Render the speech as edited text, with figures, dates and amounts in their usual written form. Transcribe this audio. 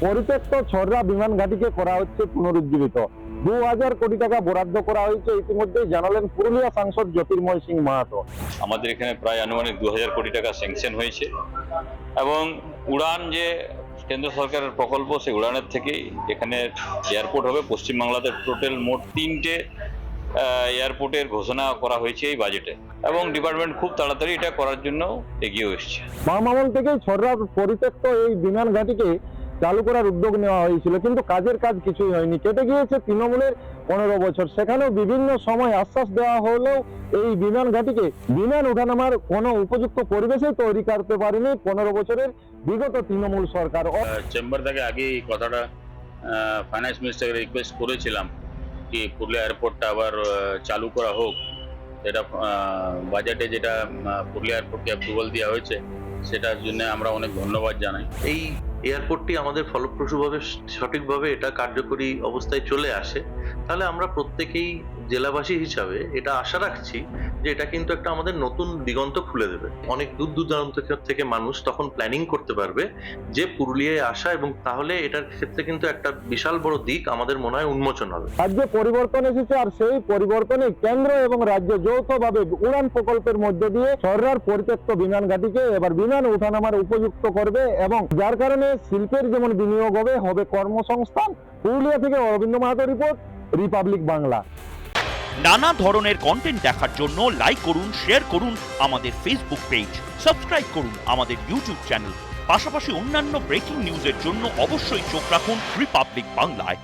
পরিত্যক্ত ছররা বিমান ঘাঁটিকে করা হচ্ছে পুনরুজ্জীবিত। 2000 কোটি টাকা বরাদ্দ করা হয়েছে, ইতিমধ্যে জানালেন পুরুলিয়া সাংসদ জ্যোতির্ময় সিং মাহাতো। আমাদের এখানে প্রায় আনুমানিক 2000 কোটি টাকা স্যাংশন হয়েছে এবং উড়ান যে কেন্দ্র সরকারের প্রকল্প, সেই উড়ানের থেকেই এখানে এয়ারপোর্ট হবে। পশ্চিমবাংলাতে টোটাল মোট 3টে এয়ারপোর্টের ঘোষণা করা হয়েছে এই বাজেটে এবং ডিপার্টমেন্ট খুব তাড়াতাড়ি এটা করার জন্য এগিয়ে এসছে। বাম আমল থেকেই ছররার পরিত্যক্ত এই বিমান ঘাঁটিকে চালু করার উদ্যোগ নেওয়া হয়েছিল, কিন্তু কাজের কাজ কিছুই হয়নি। কেটে গিয়েছে তৃণমূলের 15 বছর। সেখানেও বিভিন্ন সময় আশ্বাস দেওয়া হলেও এই বিমান ঘাঁটিকে বিমান ওঠানামার কোনো উপযুক্ত পরিবেশই তৈরি করতে পারেনি 15 বছরের বিগত তৃণমূল সরকার। চেম্বার থেকে আগে এই কথাটা ফাইন্যান্স মিনিস্টারকে রিকোয়েস্ট করেছিলাম কি পুরুলিয়া এয়ারপোর্টটা আবার চালু করা হোক। এটা বাজেটে যেটা পুরুলিয়া এয়ারপোর্টকে অ্যাপ্রুভাল দেওয়া হয়েছে, সেটার জন্য আমরা অনেক ধন্যবাদ জানাই। এই এয়ারপোর্টটি আমাদের ফলপ্রসূভাবে সঠিকভাবে এটা কার্যকরী অবস্থায় চলে আসে, তাহলে আমরা প্রত্যেকেই জেলাবাসী হিসাবে এটা আশা রাখছি যে এটা কিন্তু একটা আমাদের নতুন দিগন্ত খুলে দেবে। অনেক দূর দূরান্ত থেকে মানুষ তখন প্ল্যানিং করতে পারবে যে পুরুলিয়ায় আসা, এবং তাহলে এটার ক্ষেত্রে কিন্তু একটা বিশাল বড় দিক আমাদের মনে হয় উন্মোচন হবে। রাজ্যে পরিবর্তন এসেছে, আর সেই পরিবর্তনে কেন্দ্র এবং রাজ্য যৌথভাবে উড়ান প্রকল্পের মধ্য দিয়ে ছররার পরিত্যক্ত বিমান ঘাঁটিকে এবার বিমান ওঠানামার উপযুক্ত করবে, এবং যার কারণে শিল্পের যেমন বিনিয়োগ হবে কর্মসংস্থান। পুরুলিয়া থেকে অরবিন্দ মাহাতো রিপোর্ট, রিপাবলিক বাংলা। নানা ধরনের কন্টেন্ট দেখার জন্য লাইক করুন, শেয়ার করুন আমাদের ফেসবুক পেজ, সাবস্ক্রাইব করুন আমাদের ইউটিউব চ্যানেল। পাশাপাশি অন্যান্য ব্রেকিং নিউজের জন্য অবশ্যই চোখ রাখুন রিপাবলিক বাংলায়।